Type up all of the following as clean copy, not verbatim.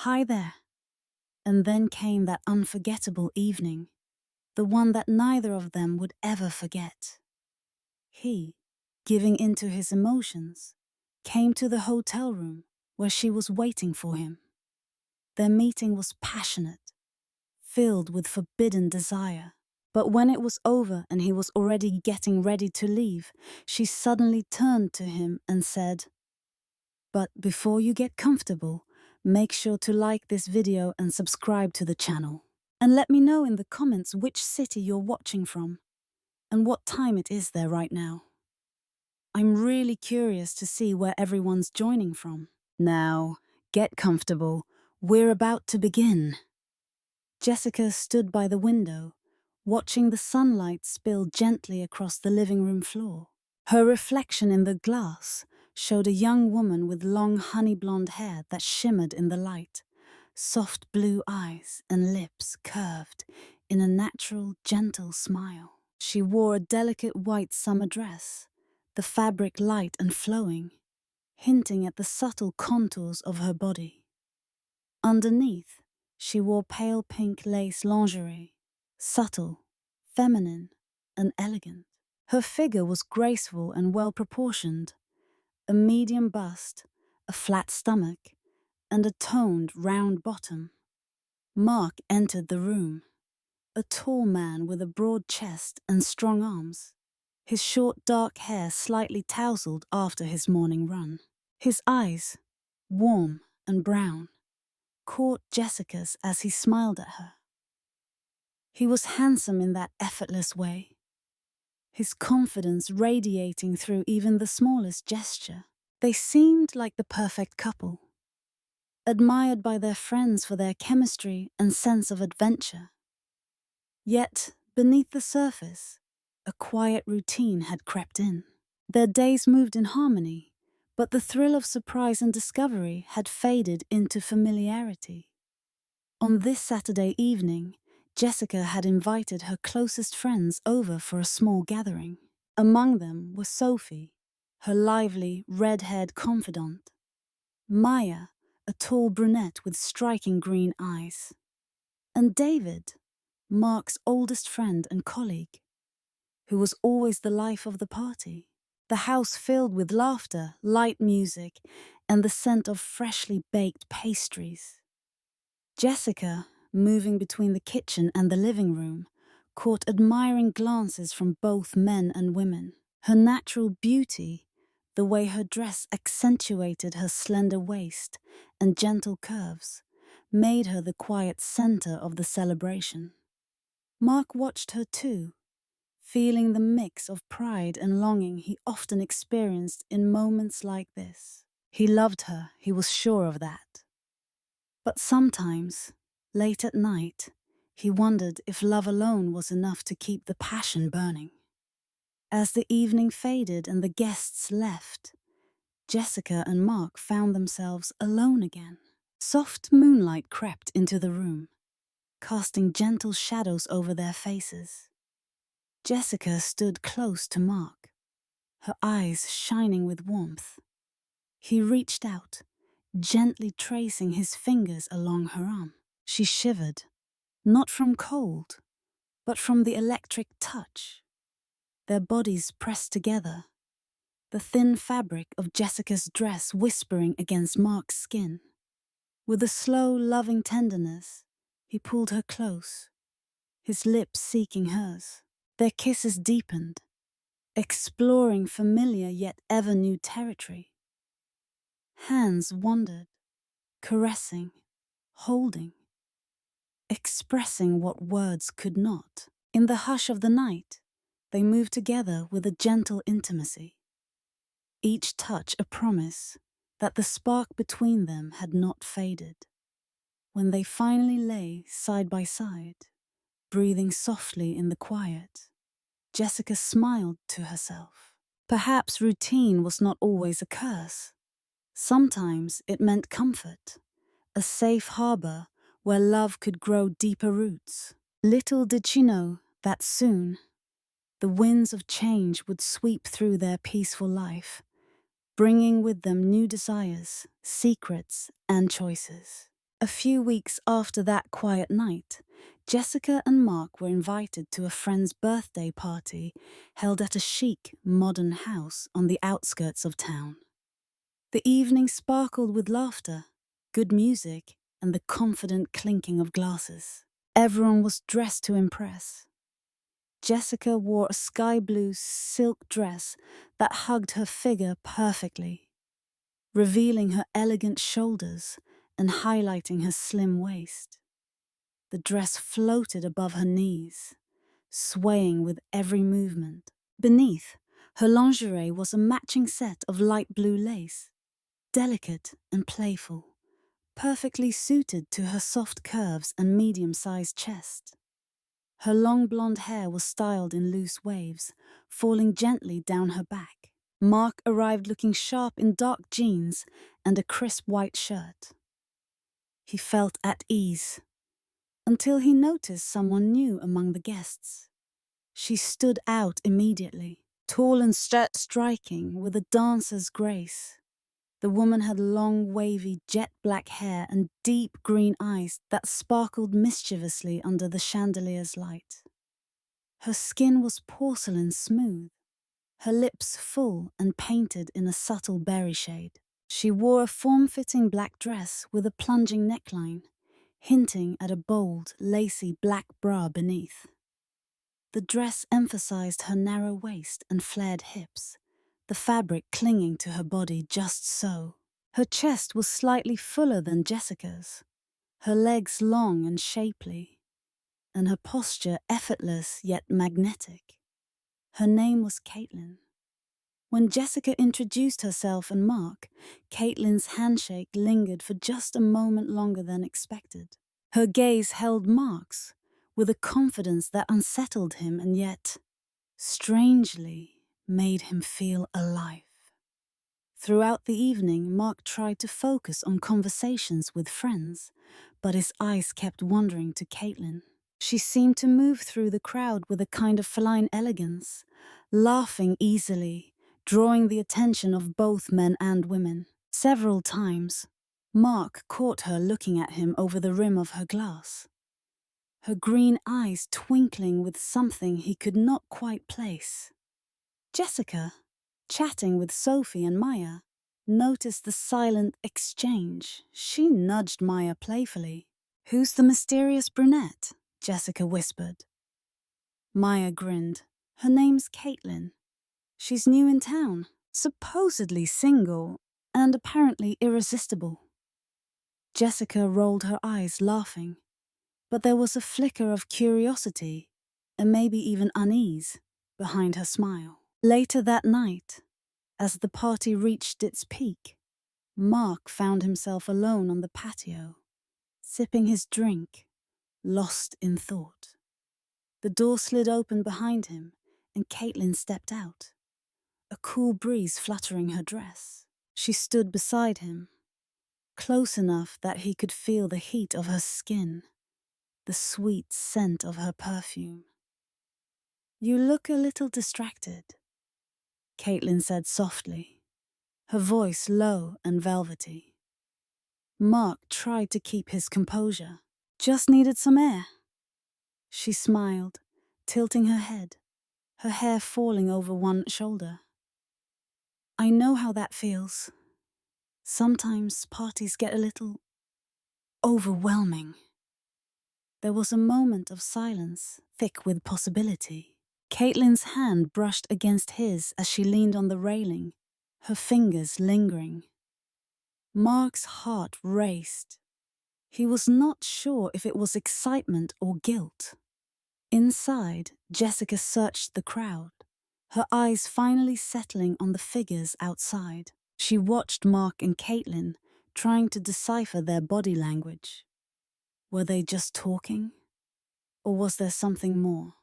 Hi there. And then came that unforgettable evening, the one that neither of them would ever forget. He, giving in to his emotions, came to the hotel room where she was waiting for him. Their meeting was passionate, filled with forbidden desire. But when it was over and he was already getting ready to leave, she suddenly turned to him and said, "But before you get comfortable, make sure to like this video and subscribe to the channel. And let me know in the comments which city you're watching from and what time it is there right now. I'm really curious to see where everyone's joining from. Now, get comfortable. We're about to begin." Jessica stood by the window, watching the sunlight spill gently across the living room floor. Her reflection in the glass showed a young woman with long honey blonde hair that shimmered in the light, soft blue eyes and lips curved in a natural, gentle smile. She wore a delicate white summer dress, the fabric light and flowing, hinting at the subtle contours of her body. Underneath, she wore pale pink lace lingerie, subtle, feminine, and elegant. Her figure was graceful and well-proportioned, a medium bust, a flat stomach, and a toned, round bottom. Mark entered the room, a tall man with a broad chest and strong arms, his short dark hair slightly tousled after his morning run. His eyes, warm and brown, caught Jessica's as he smiled at her. He was handsome in that effortless way, his confidence radiating through even the smallest gesture. They seemed like the perfect couple, admired by their friends for their chemistry and sense of adventure. Yet, beneath the surface, a quiet routine had crept in. Their days moved in harmony, but the thrill of surprise and discovery had faded into familiarity. On this Saturday evening, Jessica had invited her closest friends over for a small gathering. Among them was Sophie, her lively, red-haired confidant; Maya, a tall brunette with striking green eyes; and David, Mark's oldest friend and colleague, who was always the life of the party. The house filled with laughter, light music, and the scent of freshly baked pastries. Jessica, moving between the kitchen and the living room, caught admiring glances from both men and women. Her natural beauty, the way her dress accentuated her slender waist and gentle curves, made her the quiet center of the celebration. Mark watched her too, feeling the mix of pride and longing he often experienced in moments like this. He loved her, he was sure of that. But sometimes, late at night, he wondered if love alone was enough to keep the passion burning. As the evening faded and the guests left, Jessica and Mark found themselves alone again. Soft moonlight crept into the room, casting gentle shadows over their faces. Jessica stood close to Mark, her eyes shining with warmth. He reached out, gently tracing his fingers along her arm. She shivered, not from cold, but from the electric touch. Their bodies pressed together, the thin fabric of Jessica's dress whispering against Mark's skin. With a slow, loving tenderness, he pulled her close, his lips seeking hers. Their kisses deepened, exploring familiar yet ever new territory. Hands wandered, caressing, holding, expressing what words could not. In the hush of the night, they moved together with a gentle intimacy, each touch a promise that the spark between them had not faded. When they finally lay side by side, breathing softly in the quiet, Jessica smiled to herself. Perhaps routine was not always a curse. Sometimes it meant comfort, a safe harbor where love could grow deeper roots. Little did she know that soon, the winds of change would sweep through their peaceful life, bringing with them new desires, secrets, and choices. A few weeks after that quiet night, Jessica and Mark were invited to a friend's birthday party held at a chic, modern house on the outskirts of town. The evening sparkled with laughter, good music, and the confident clinking of glasses. Everyone was dressed to impress. Jessica wore a sky blue silk dress that hugged her figure perfectly, revealing her elegant shoulders and highlighting her slim waist. The dress floated above her knees, swaying with every movement. Beneath, her lingerie was a matching set of light blue lace, delicate and playful, perfectly suited to her soft curves and medium-sized chest. Her long blonde hair was styled in loose waves, falling gently down her back. Mark arrived looking sharp in dark jeans and a crisp white shirt. He felt at ease, until he noticed someone new among the guests. She stood out immediately, tall and striking, with a dancer's grace. The woman had long, wavy, jet-black hair and deep green eyes that sparkled mischievously under the chandelier's light. Her skin was porcelain smooth, her lips full and painted in a subtle berry shade. She wore a form-fitting black dress with a plunging neckline, hinting at a bold, lacy black bra beneath. The dress emphasized her narrow waist and flared hips, the fabric clinging to her body just so. Her chest was slightly fuller than Jessica's, her legs long and shapely, and her posture effortless yet magnetic. Her name was Caitlin. When Jessica introduced herself and Mark, Caitlin's handshake lingered for just a moment longer than expected. Her gaze held Mark's, with a confidence that unsettled him and yet, strangely, made him feel alive. Throughout the evening, Mark tried to focus on conversations with friends, but his eyes kept wandering to Caitlin. She seemed to move through the crowd with a kind of feline elegance, laughing easily, drawing the attention of both men and women. Several times, Mark caught her looking at him over the rim of her glass, her green eyes twinkling with something he could not quite place. Jessica, chatting with Sophie and Maya, noticed the silent exchange. She nudged Maya playfully. "Who's the mysterious brunette?" Jessica whispered. Maya grinned. "Her name's Caitlin. She's new in town, supposedly single, and apparently irresistible." Jessica rolled her eyes, laughing, but there was a flicker of curiosity, and maybe even unease, behind her smile. Later that night, as the party reached its peak, Mark found himself alone on the patio, sipping his drink, lost in thought. The door slid open behind him, and Caitlin stepped out, a cool breeze fluttering her dress. She stood beside him, close enough that he could feel the heat of her skin, the sweet scent of her perfume. "You look a little distracted," Caitlin said softly, her voice low and velvety. Mark tried to keep his composure. "Just needed some air." She smiled, tilting her head, her hair falling over one shoulder. "I know how that feels. Sometimes parties get a little overwhelming." There was a moment of silence, thick with possibility. Caitlin's hand brushed against his as she leaned on the railing, her fingers lingering. Mark's heart raced. He was not sure if it was excitement or guilt. Inside, Jessica searched the crowd, her eyes finally settling on the figures outside. She watched Mark and Caitlin, trying to decipher their body language. Were they just talking? Or was there something more?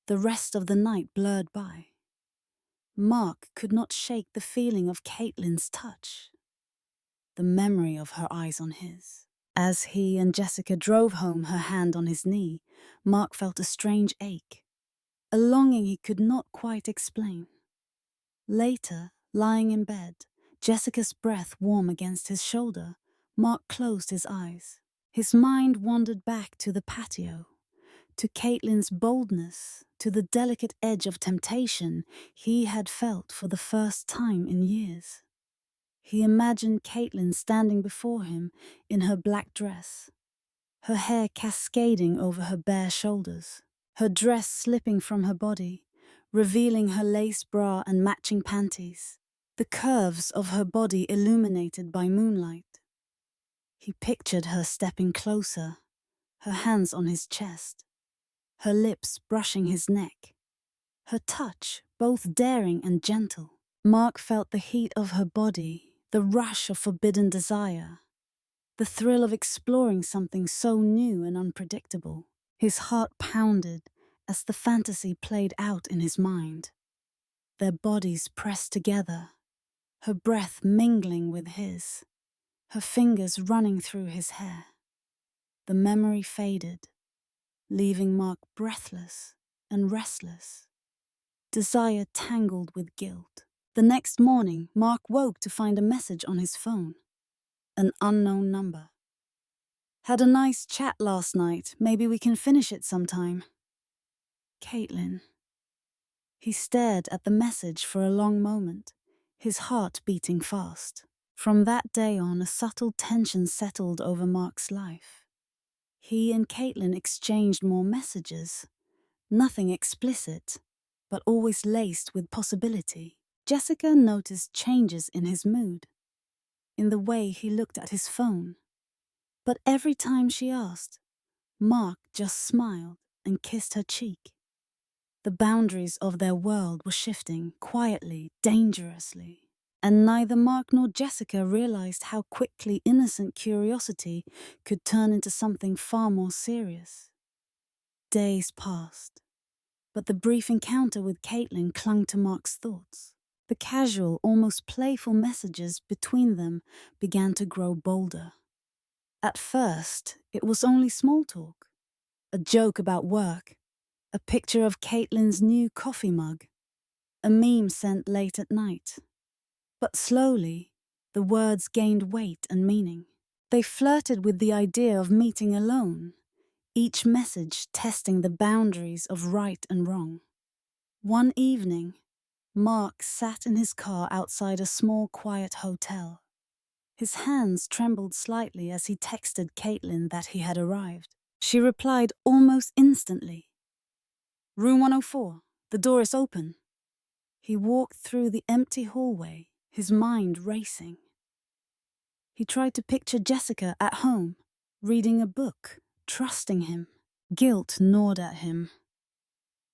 The rest of the night blurred by. Mark could not shake the feeling of Caitlin's touch, the memory of her eyes on his. As he and Jessica drove home, her hand on his knee, Mark felt a strange ache, a longing he could not quite explain. Later, lying in bed, Jessica's breath warm against his shoulder, Mark closed his eyes. His mind wandered back to the patio, to Caitlin's boldness, to the delicate edge of temptation he had felt for the first time in years. He imagined Caitlin standing before him in her black dress, her hair cascading over her bare shoulders, her dress slipping from her body, revealing her lace bra and matching panties, the curves of her body illuminated by moonlight. He pictured her stepping closer, her hands on his chest, her lips brushing his neck, her touch both daring and gentle. Mark felt the heat of her body, the rush of forbidden desire, the thrill of exploring something so new and unpredictable. His heart pounded as the fantasy played out in his mind. Their bodies pressed together, her breath mingling with his, her fingers running through his hair. The memory faded, leaving Mark breathless and restless, desire tangled with guilt. The next morning, Mark woke to find a message on his phone. An unknown number. Had a nice chat last night. Maybe we can finish it sometime. Caitlin. He stared at the message for a long moment, his heart beating fast. From that day on, a subtle tension settled over Mark's life. He and Caitlin exchanged more messages, nothing explicit, but always laced with possibility. Jessica noticed changes in his mood, in the way he looked at his phone. But every time she asked, Mark just smiled and kissed her cheek. The boundaries of their world were shifting, quietly, dangerously. And neither Mark nor Jessica realized how quickly innocent curiosity could turn into something far more serious. Days passed, but the brief encounter with Caitlin clung to Mark's thoughts. The casual, almost playful messages between them began to grow bolder. At first, it was only small talk, a joke about work, a picture of Caitlin's new coffee mug, a meme sent late at night. But slowly, the words gained weight and meaning. They flirted with the idea of meeting alone, each message testing the boundaries of right and wrong. One evening, Mark sat in his car outside a small, quiet hotel. His hands trembled slightly as he texted Caitlin that he had arrived. She replied almost instantly. "Room 104, the door is open." He walked through the empty hallway, his mind racing. He tried to picture Jessica at home, reading a book, trusting him. Guilt gnawed at him.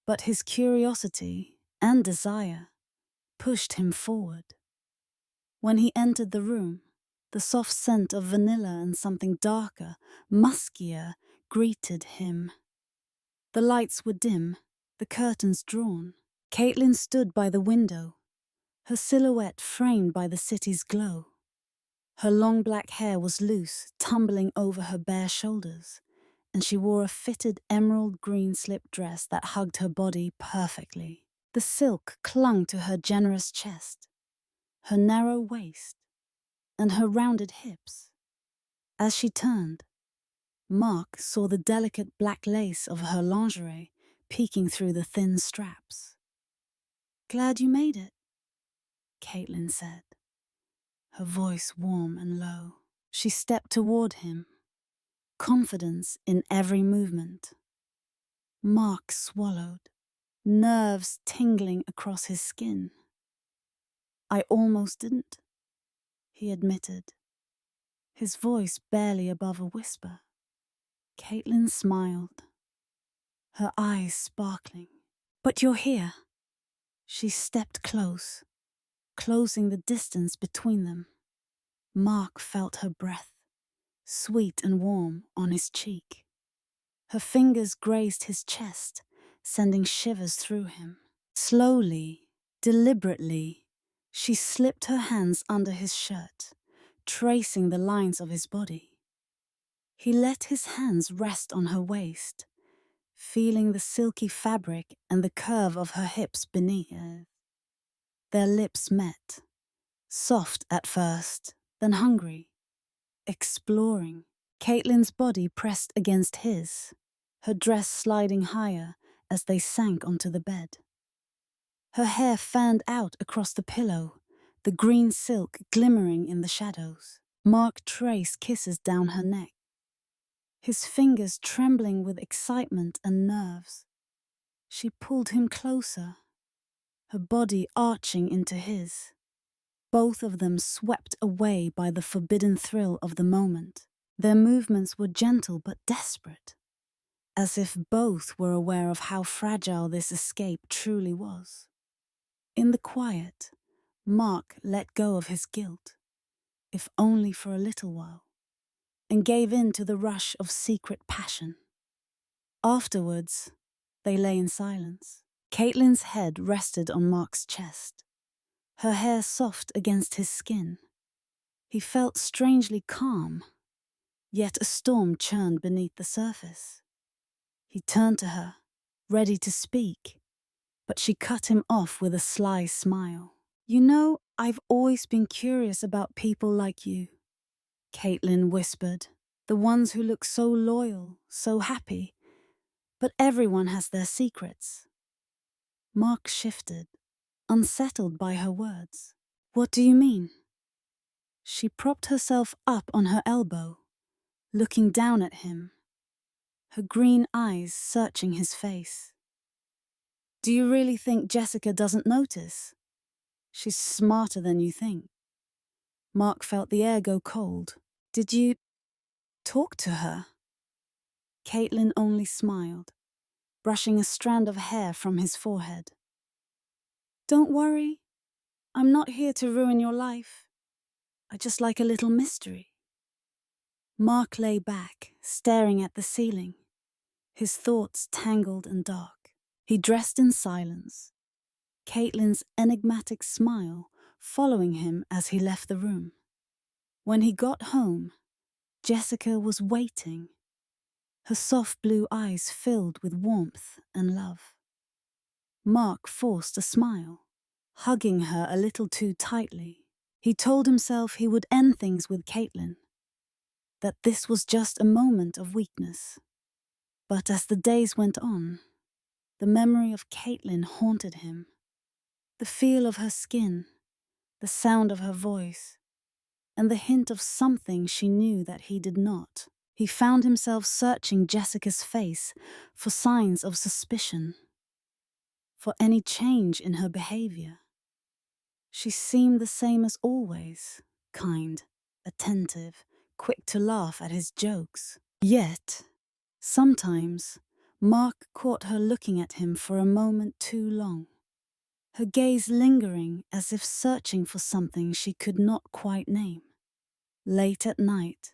But his curiosity and desire pushed him forward. When he entered the room, the soft scent of vanilla and something darker, muskier, greeted him. The lights were dim, the curtains drawn. Caitlin stood by the window, her silhouette framed by the city's glow. Her long black hair was loose, tumbling over her bare shoulders, and she wore a fitted emerald green slip dress that hugged her body perfectly. The silk clung to her generous chest, her narrow waist, and her rounded hips. As she turned, Mark saw the delicate black lace of her lingerie peeking through the thin straps. "Glad you made it," Caitlin said, her voice warm and low. She stepped toward him, confidence in every movement. Mark swallowed, nerves tingling across his skin. "I almost didn't," he admitted, his voice barely above a whisper. Caitlin smiled, her eyes sparkling. "But you're here." She stepped close, closing the distance between them. Mark felt her breath, sweet and warm, on his cheek. Her fingers grazed his chest, sending shivers through him. Slowly, deliberately, she slipped her hands under his shirt, tracing the lines of his body. He let his hands rest on her waist, feeling the silky fabric and the curve of her hips beneath. Their lips met, soft at first, then hungry. exploring. Caitlin's body pressed against his, her dress sliding higher as they sank onto the bed. Her hair fanned out across the pillow, the green silk glimmering in the shadows. Mark traced kisses down her neck, his fingers trembling with excitement and nerves. She pulled him closer, her body arching into his. Both of them swept away by the forbidden thrill of the moment. Their movements were gentle but desperate, as if both were aware of how fragile this escape truly was. In the quiet, Mark let go of his guilt, if only for a little while, and gave in to the rush of secret passion. Afterwards, they lay in silence. Caitlin's head rested on Mark's chest, her hair soft against his skin. He felt strangely calm, yet a storm churned beneath the surface. He turned to her, ready to speak, but she cut him off with a sly smile. "You know, I've always been curious about people like you," Caitlin whispered. "The ones who look so loyal, so happy. But everyone has their secrets." Mark shifted, unsettled by her words. "What do you mean?" She propped herself up on her elbow, looking down at him, her green eyes searching his face. "Do you really think Jessica doesn't notice? She's smarter than you think." Mark felt the air go cold. "Did you talk to her?" Caitlin only smiled, brushing a strand of hair from his forehead. "Don't worry, I'm not here to ruin your life. I just like a little mystery." Mark lay back, staring at the ceiling, his thoughts tangled and dark. He dressed in silence, Caitlin's enigmatic smile following him as he left the room. When he got home, Jessica was waiting, her soft blue eyes filled with warmth and love. Mark forced a smile, hugging her a little too tightly. He told himself he would end things with Caitlin, that this was just a moment of weakness. But as the days went on, the memory of Caitlin haunted him. The feel of her skin, the sound of her voice, and the hint of something she knew that he did not. He found himself searching Jessica's face for signs of suspicion, for any change in her behavior. She seemed the same as always, kind, attentive, quick to laugh at his jokes. Yet, sometimes, Mark caught her looking at him for a moment too long, her gaze lingering as if searching for something she could not quite name. Late at night,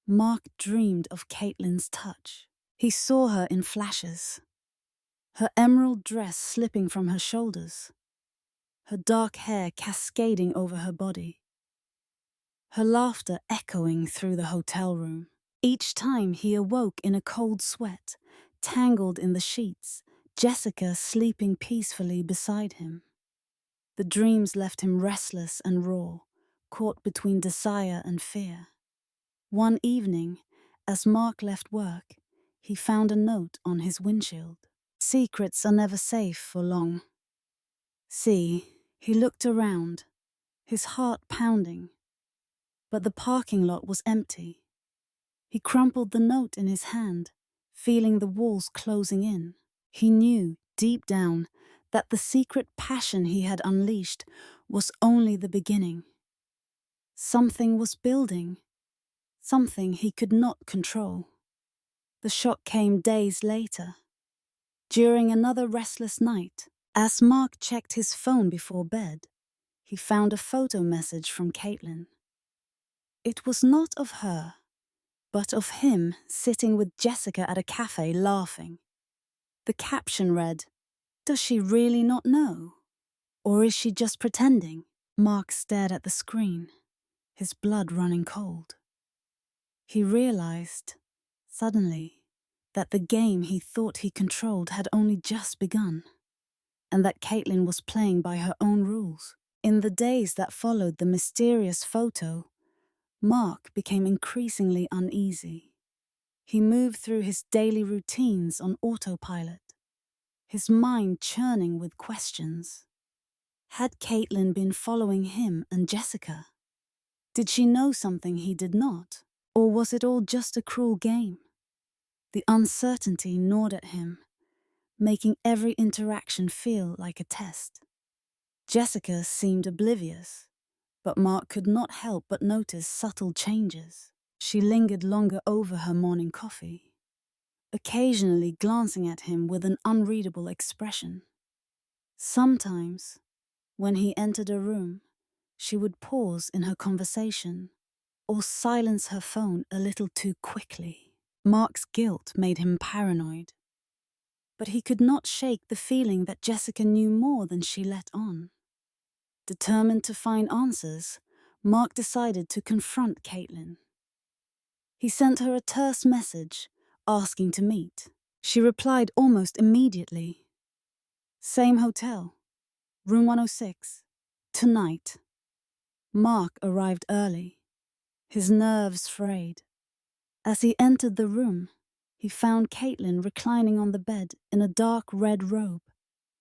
Mark dreamed of Caitlin's touch. He saw her in flashes, her emerald dress slipping from her shoulders, her dark hair cascading over her body, her laughter echoing through the hotel room. Each time he awoke in a cold sweat, tangled in the sheets, Jessica sleeping peacefully beside him. The dreams left him restless and raw, caught between desire and fear. One evening, as Mark left work, he found a note on his windshield. "Secrets are never safe for long." See, he looked around, his heart pounding, but the parking lot was empty. He crumpled the note in his hand, feeling the walls closing in. He knew, deep down, that the secret passion he had unleashed was only the beginning. Something was building, something he could not control. The shock came days later, during another restless night. As Mark checked his phone before bed, he found a photo message from Caitlin. It was not of her, but of him sitting with Jessica at a cafe laughing. The caption read, "Does she really not know? Or is she just pretending?" Mark stared at the screen, his blood running cold. He realized, suddenly, that the game he thought he controlled had only just begun, and that Caitlin was playing by her own rules. In the days that followed the mysterious photo, Mark became increasingly uneasy. He moved through his daily routines on autopilot, his mind churning with questions. Had Caitlin been following him and Jessica? Did she know something he did not? Or was it all just a cruel game? The uncertainty gnawed at him, making every interaction feel like a test. Jessica seemed oblivious, but Mark could not help but notice subtle changes. She lingered longer over her morning coffee, occasionally glancing at him with an unreadable expression. Sometimes, when he entered a room, she would pause in her conversation or silence her phone a little too quickly. Mark's guilt made him paranoid, but he could not shake the feeling that Jessica knew more than she let on. Determined to find answers, Mark decided to confront Caitlin. He sent her a terse message, asking to meet. She replied almost immediately. Same hotel, room 106, tonight. Mark arrived early, his nerves frayed. As he entered the room, he found Caitlin reclining on the bed in a dark red robe,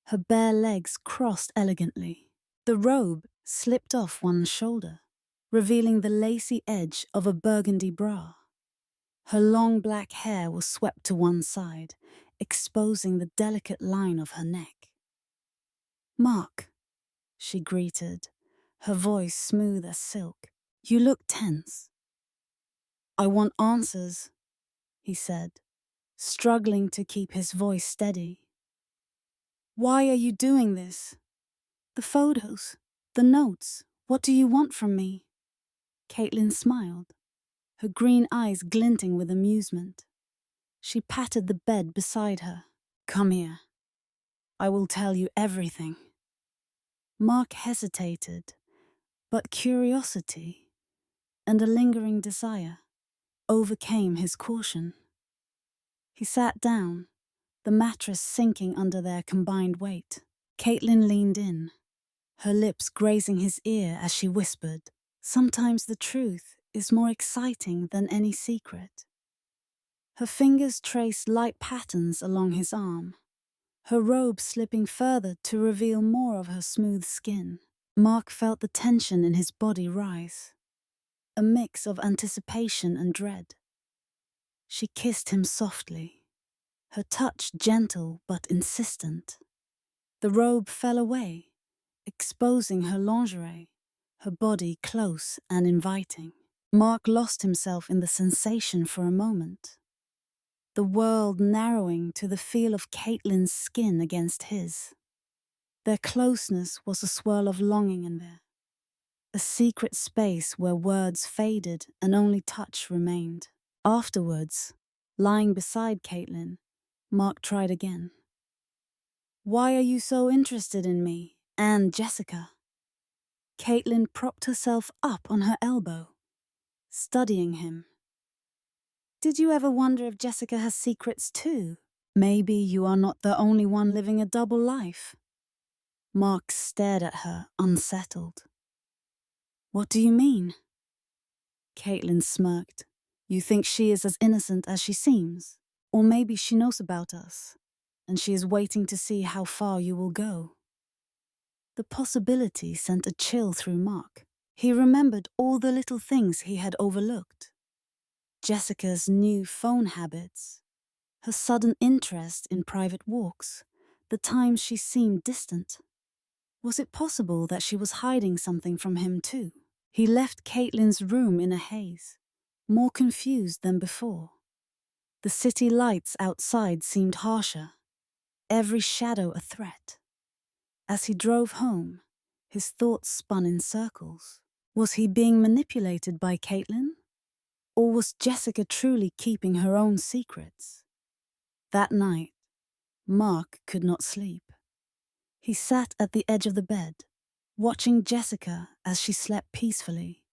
her bare legs crossed elegantly. The robe slipped off one shoulder, revealing the lacy edge of a burgundy bra. Her long black hair was swept to one side, exposing the delicate line of her neck. "Mark," she greeted, her voice smooth as silk. "You look tense." "I want answers," he said, struggling to keep his voice steady. "Why are you doing this? The photos, the notes, what do you want from me?" Caitlin smiled, her green eyes glinting with amusement. She patted the bed beside her. "Come here. I will tell you everything." Mark hesitated, but curiosity and a lingering desire overcame his caution. He sat down, the mattress sinking under their combined weight. Caitlin leaned in, her lips grazing his ear as she whispered, "Sometimes the truth is more exciting than any secret." Her fingers traced light patterns along his arm, her robe slipping further to reveal more of her smooth skin. Mark felt the tension in his body rise, a mix of anticipation and dread. She kissed him softly, her touch gentle but insistent. The robe fell away, exposing her lingerie, her body close and inviting. Mark lost himself in the sensation for a moment, the world narrowing to the feel of Caitlin's skin against his. Their closeness was a swirl of longing in there, a secret space where words faded and only touch remained. Afterwards, lying beside Caitlin, Mark tried again. "Why are you so interested in me and Jessica?" Caitlin propped herself up on her elbow, studying him. "Did you ever wonder if Jessica has secrets too? Maybe you are not the only one living a double life." Mark stared at her, unsettled. "What do you mean?" Caitlin smirked. "You think she is as innocent as she seems? Or maybe she knows about us, and she is waiting to see how far you will go." The possibility sent a chill through Mark. He remembered all the little things he had overlooked. Jessica's new phone habits, her sudden interest in private walks, the times she seemed distant. Was it possible that she was hiding something from him too? He left Caitlin's room in a haze, more confused than before. The city lights outside seemed harsher, every shadow a threat. As he drove home, his thoughts spun in circles. Was he being manipulated by Caitlin? Or was Jessica truly keeping her own secrets? That night, Mark could not sleep. He sat at the edge of the bed, watching Jessica as she slept peacefully,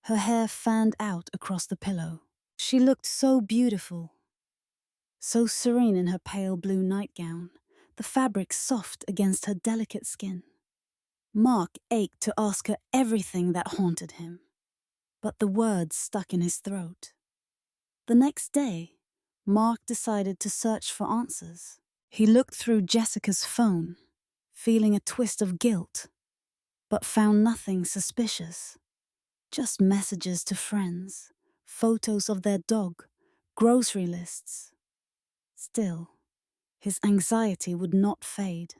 her hair fanned out across the pillow. She looked so beautiful, so serene in her pale blue nightgown, the fabric soft against her delicate skin. Mark ached to ask her everything that haunted him, but the words stuck in his throat. The next day, Mark decided to search for answers. He looked through Jessica's phone, feeling a twist of guilt, but found nothing suspicious. Just messages to friends, photos of their dog, grocery lists. Still, his anxiety would not fade.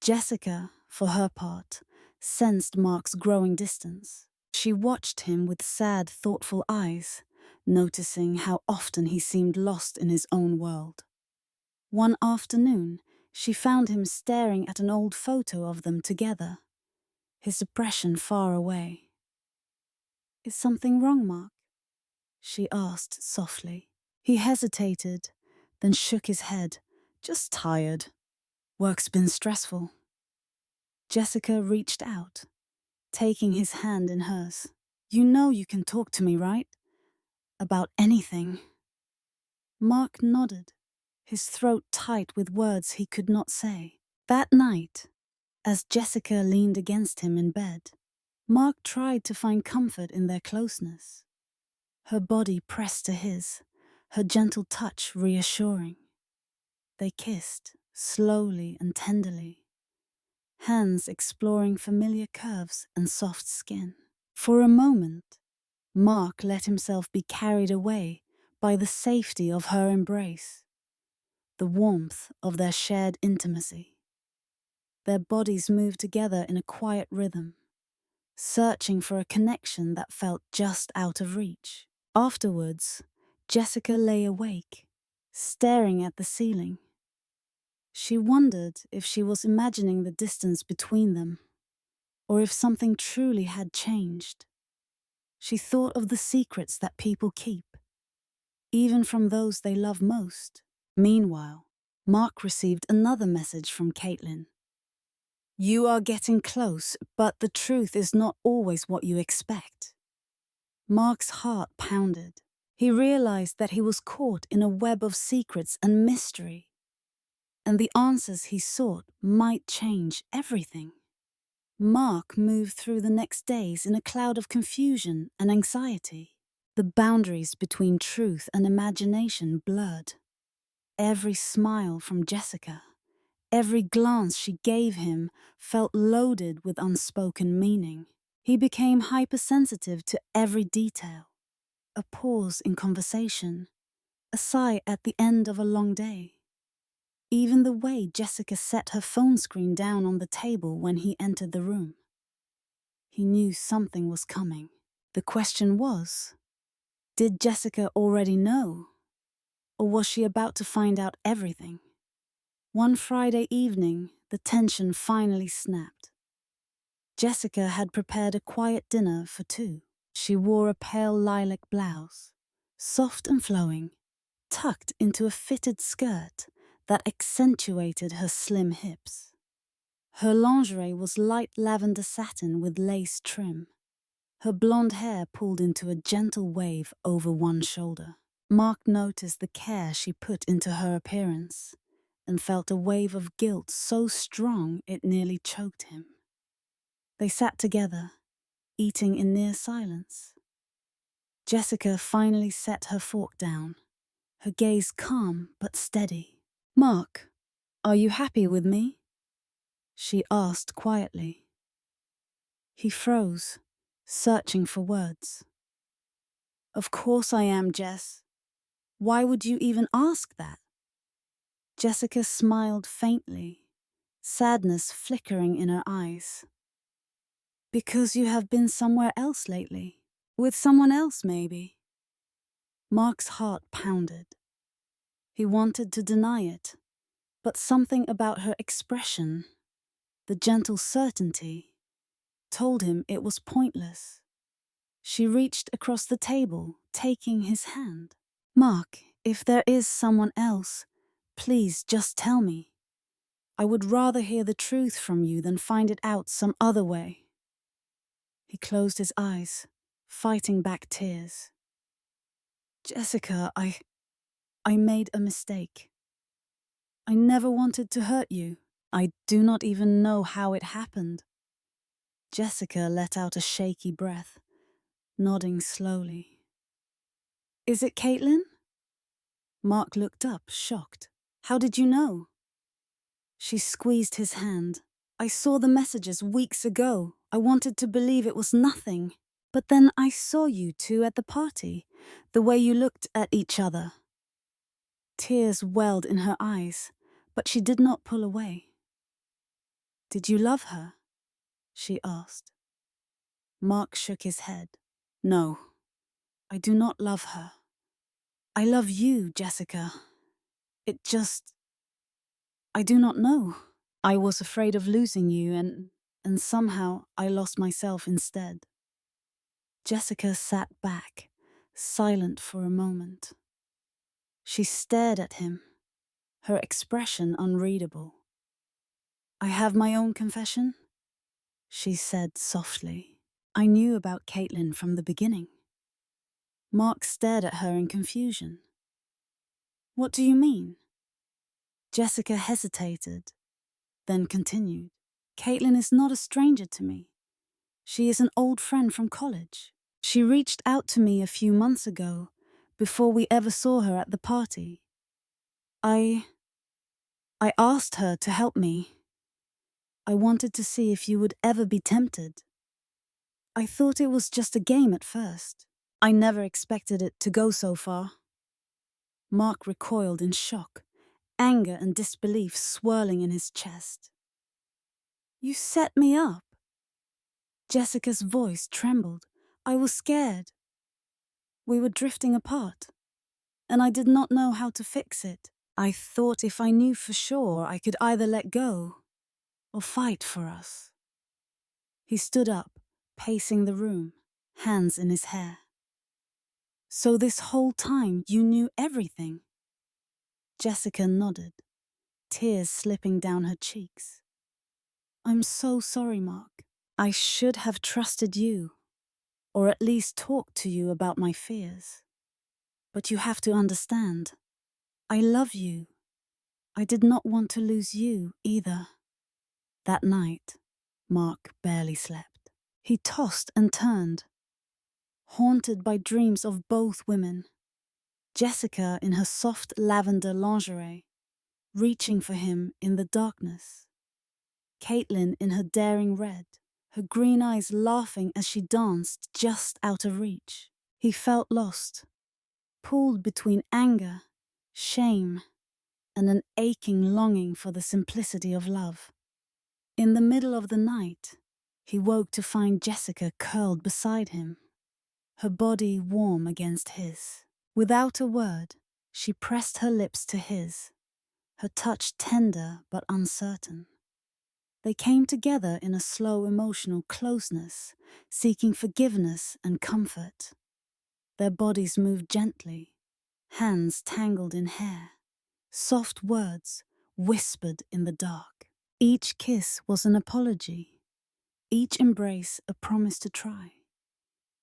Jessica, for her part, sensed Mark's growing distance. She watched him with sad, thoughtful eyes, noticing how often he seemed lost in his own world. One afternoon, she found him staring at an old photo of them together, his depression far away. "Is something wrong, Mark?" she asked softly. He hesitated, then shook his head. "Just tired. Work's been stressful." Jessica reached out, taking his hand in hers. "You know you can talk to me, right? About anything." Mark nodded, his throat tight with words he could not say. That night, as Jessica leaned against him in bed, Mark tried to find comfort in their closeness. Her body pressed to his, her gentle touch reassuring. They kissed, slowly and tenderly, hands exploring familiar curves and soft skin. For a moment, Mark let himself be carried away by the safety of her embrace, the warmth of their shared intimacy. Their bodies moved together in a quiet rhythm, searching for a connection that felt just out of reach. Afterwards, Jessica lay awake, staring at the ceiling. She wondered if she was imagining the distance between them, or if something truly had changed. She thought of the secrets that people keep, even from those they love most. Meanwhile, Mark received another message from Caitlin. "You are getting close, but the truth is not always what you expect." Mark's heart pounded. He realized that he was caught in a web of secrets and mystery, and the answers he sought might change everything. Mark moved through the next days in a cloud of confusion and anxiety. The boundaries between truth and imagination blurred. Every smile from Jessica, every glance she gave him felt loaded with unspoken meaning. He became hypersensitive to every detail. A pause in conversation, a sigh at the end of a long day. Even the way Jessica set her phone screen down on the table when he entered the room. He knew something was coming. The question was, did Jessica already know? Or was she about to find out everything? One Friday evening, the tension finally snapped. Jessica had prepared a quiet dinner for two. She wore a pale lilac blouse, soft and flowing, tucked into a fitted skirt that accentuated her slim hips. Her lingerie was light lavender satin with lace trim, her blonde hair pulled into a gentle wave over one shoulder. Mark noticed the care she put into her appearance and felt a wave of guilt so strong it nearly choked him. They sat together, eating in near silence. Jessica finally set her fork down, her gaze calm but steady. "Mark, are you happy with me?" she asked quietly. He froze, searching for words. "Of course I am, Jess. Why would you even ask that?" Jessica smiled faintly, sadness flickering in her eyes. "Because you have been somewhere else lately. With someone else, maybe." Mark's heart pounded. He wanted to deny it, but something about her expression, the gentle certainty, told him it was pointless. She reached across the table, taking his hand. "Mark, if there is someone else, please just tell me. I would rather hear the truth from you than find it out some other way." He closed his eyes, fighting back tears. "Jessica, I made a mistake. I never wanted to hurt you. I do not even know how it happened." Jessica let out a shaky breath. nodding slowly. Is it Caitlin? Mark looked up, shocked. How did you know? She squeezed his hand. I saw the messages weeks ago. I wanted to believe it was nothing. But then I saw you two at the party, the way you looked at each other. Tears welled in her eyes, but she did not pull away. Did you love her? She asked. Mark shook his head. No, I do not love her. I love you, Jessica. I do not know. I was afraid of losing you and somehow I lost myself instead. Jessica sat back, silent for a moment. She stared at him, her expression unreadable. I have my own confession, she said softly. I knew about Caitlin from the beginning. Mark stared at her in confusion. What do you mean? Jessica hesitated, then continued. Caitlin is not a stranger to me. She is an old friend from college. She reached out to me a few months ago, before we ever saw her at the party. I asked her to help me. I wanted to see if you would ever be tempted. I thought it was just a game at first. I never expected it to go so far. Mark recoiled in shock, anger and disbelief swirling in his chest. You set me up. Jessica's voice trembled. I was scared. We were drifting apart, and I did not know how to fix it. I thought if I knew for sure, I could either let go or fight for us. He stood up, pacing the room, hands in his hair. So this whole time you knew everything? Jessica nodded, tears slipping down her cheeks. I'm so sorry, Mark. I should have trusted you, or at least talked to you about my fears. But you have to understand, I love you. I did not want to lose you either. That night, Mark barely slept. He tossed and turned, haunted by dreams of both women. Jessica in her soft lavender lingerie, reaching for him in the darkness. Caitlin in her daring red, her green eyes laughing as she danced just out of reach. He felt lost, pulled between anger, shame, and an aching longing for the simplicity of love. In the middle of the night, he woke to find Jessica curled beside him, her body warm against his. Without a word, she pressed her lips to his, her touch tender but uncertain. They came together in a slow emotional closeness, seeking forgiveness and comfort. Their bodies moved gently, hands tangled in hair, soft words whispered in the dark. Each kiss was an apology, each embrace a promise to try,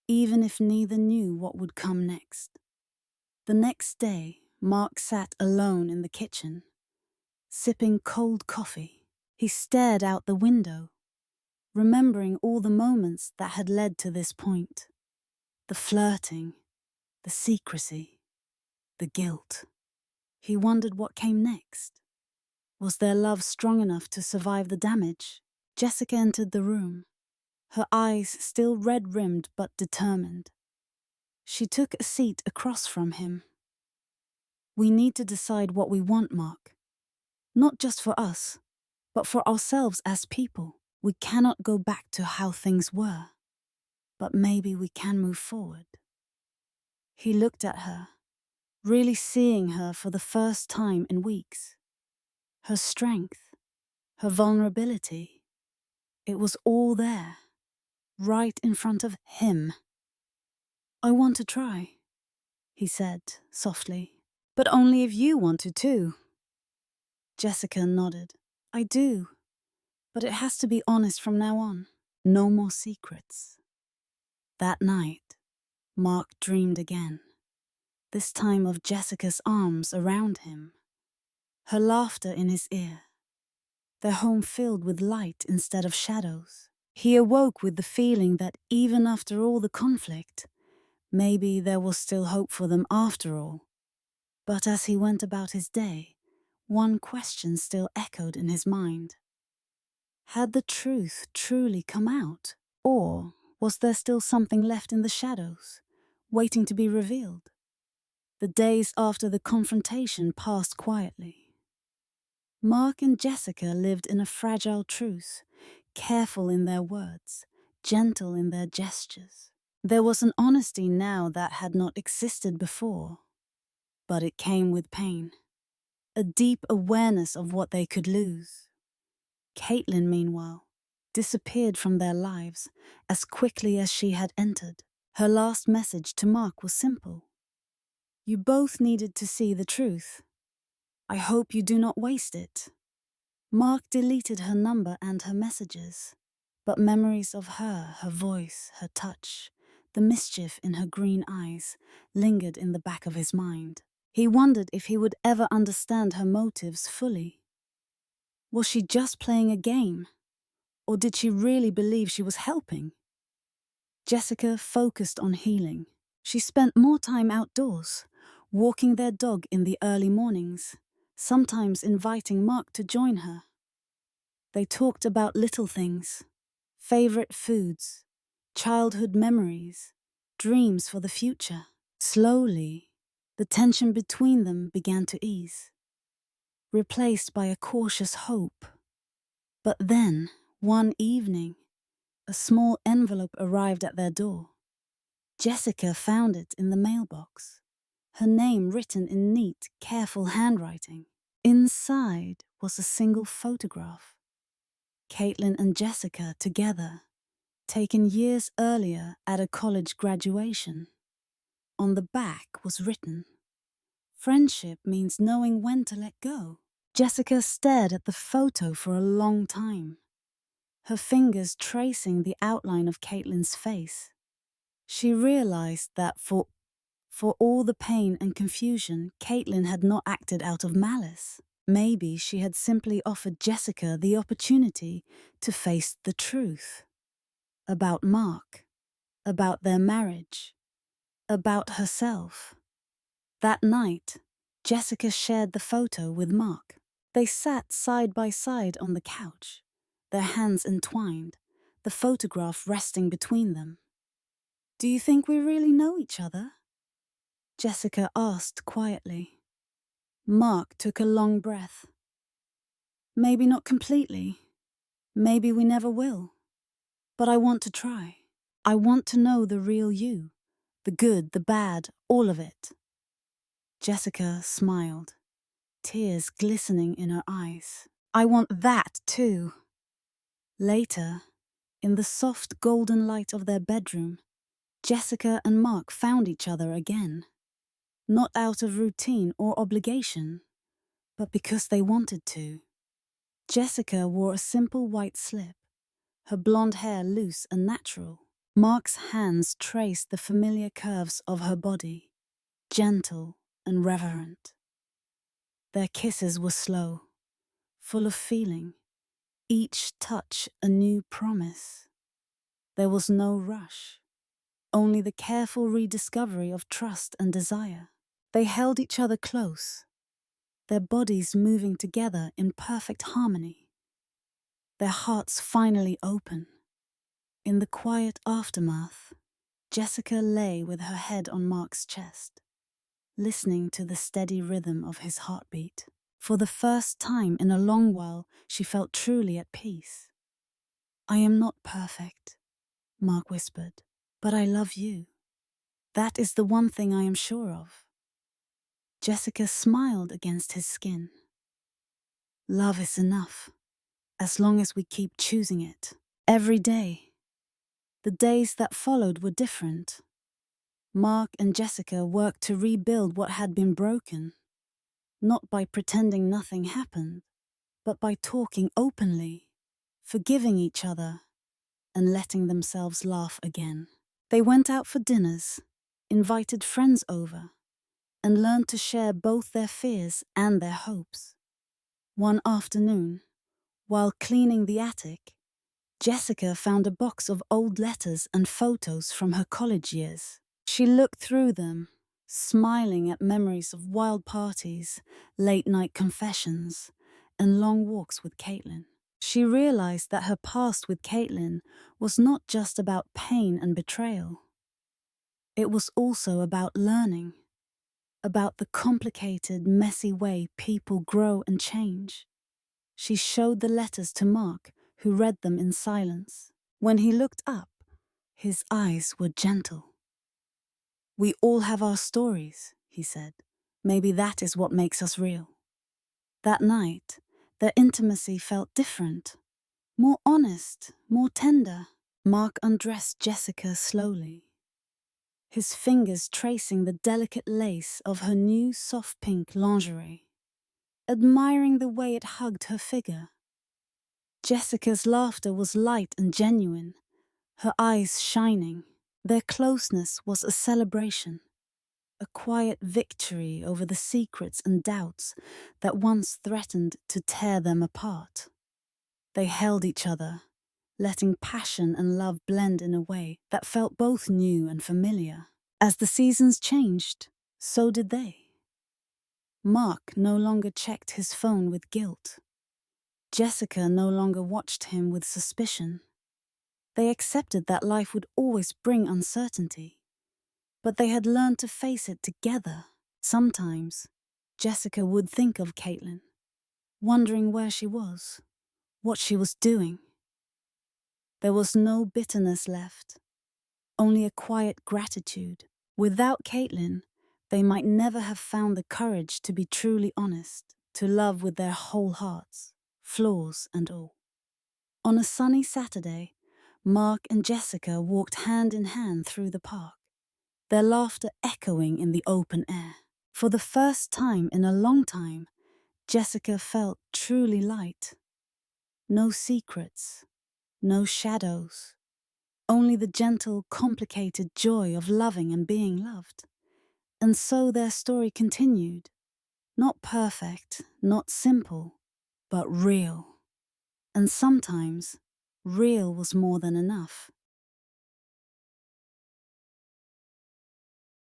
even if neither knew what would come next. The next day, Mark sat alone in the kitchen, sipping cold coffee. He stared out the window, remembering all the moments that had led to this point. The flirting, the secrecy, the guilt. He wondered what came next. Was their love strong enough to survive the damage? Jessica entered the room, her eyes still red-rimmed but determined. She took a seat across from him. We need to decide what we want, Mark. Not just for us, but for ourselves as people. We cannot go back to how things were, but maybe we can move forward. He looked at her, really seeing her for the first time in weeks. Her strength, her vulnerability, it was all there, right in front of him. I want to try, he said softly, but only if you want to too. Jessica nodded. I do, but it has to be honest from now on. No more secrets. That night, Mark dreamed again, this time of Jessica's arms around him, her laughter in his ear, their home filled with light instead of shadows. He awoke with the feeling that even after all the conflict, Maybe there was still hope for them after all. But as he went about his day, one question still echoed in his mind. Had the truth truly come out? Or was there still something left in the shadows, waiting to be revealed? The days after the confrontation passed quietly. Mark and Jessica lived in a fragile truce, careful in their words, gentle in their gestures. There was an honesty now that had not existed before, but it came with pain, a deep awareness of what they could lose. Caitlin, meanwhile, disappeared from their lives as quickly as she had entered. Her last message to Mark was simple. You both needed to see the truth. I hope you do not waste it. Mark deleted her number and her messages, but memories of her voice, her touch, the mischief in her green eyes lingered in the back of his mind. He wondered if he would ever understand her motives fully. Was she just playing a game? Or did she really believe she was helping? Jessica focused on healing. She spent more time outdoors, walking their dog in the early mornings, sometimes inviting Mark to join her. They talked about little things, favorite foods, childhood memories, dreams for the future. Slowly, the tension between them began to ease, replaced by a cautious hope. But then, one evening, a small envelope arrived at their door. Jessica found it in the mailbox, her name written in neat, careful handwriting. Inside was a single photograph. Caitlin and Jessica together, taken years earlier at a college graduation. On the back was written, "Friendship means knowing when to let go." Jessica stared at the photo for a long time, her fingers tracing the outline of Caitlin's face. She realized that for all the pain and confusion, Caitlin had not acted out of malice. Maybe she had simply offered Jessica the opportunity to face the truth. About Mark, about their marriage, about herself. That night, Jessica shared the photo with Mark. They sat side by side on the couch, their hands entwined, the photograph resting between them. "Do you think we really know each other?" Jessica asked quietly. Mark took a long breath. "Maybe not completely. Maybe we never will. But I want to try. I want to know the real you. The good, the bad, all of it." Jessica smiled, tears glistening in her eyes. "I want that too." Later, in the soft golden light of their bedroom, Jessica and Mark found each other again. Not out of routine or obligation, but because they wanted to. Jessica wore a simple white slip, her blonde hair loose and natural. Mark's hands traced the familiar curves of her body, gentle and reverent. Their kisses were slow, full of feeling, each touch a new promise. There was no rush, only the careful rediscovery of trust and desire. They held each other close, their bodies moving together in perfect harmony, their hearts finally open. In the quiet aftermath, Jessica lay with her head on Mark's chest, listening to the steady rhythm of his heartbeat. For the first time in a long while, she felt truly at peace. "I am not perfect," Mark whispered, "but I love you. That is the one thing I am sure of." Jessica smiled against his skin. "Love is enough, as long as we keep choosing it. Every day." The days that followed were different. Mark and Jessica worked to rebuild what had been broken, not by pretending nothing happened, but by talking openly, forgiving each other, and letting themselves laugh again. They went out for dinners, invited friends over, and learned to share both their fears and their hopes. One afternoon, while cleaning the attic, Jessica found a box of old letters and photos from her college years. She looked through them, smiling at memories of wild parties, late-night confessions, and long walks with Caitlin. She realized that her past with Caitlin was not just about pain and betrayal. It was also about learning, about the complicated, messy way people grow and change. She showed the letters to Mark, who read them in silence. When he looked up, his eyes were gentle. "We all have our stories," he said. "Maybe that is what makes us real." That night, their intimacy felt different, more honest, more tender. Mark undressed Jessica slowly, his fingers tracing the delicate lace of her new soft pink lingerie, admiring the way it hugged her figure. Jessica's laughter was light and genuine, her eyes shining. Their closeness was a celebration, a quiet victory over the secrets and doubts that once threatened to tear them apart. They held each other, letting passion and love blend in a way that felt both new and familiar. As the seasons changed, so did they. Mark no longer checked his phone with guilt. Jessica no longer watched him with suspicion. They accepted that life would always bring uncertainty, but they had learned to face it together. Sometimes, Jessica would think of Caitlin, wondering where she was, what she was doing. There was no bitterness left, only a quiet gratitude. Without Caitlin, they might never have found the courage to be truly honest, to love with their whole hearts, flaws and all. On a sunny Saturday, Mark and Jessica walked hand in hand through the park, their laughter echoing in the open air. For the first time in a long time, Jessica felt truly light. No secrets, no shadows, only the gentle, complicated joy of loving and being loved. And so their story continued. Not perfect, not simple, but real. And sometimes, real was more than enough.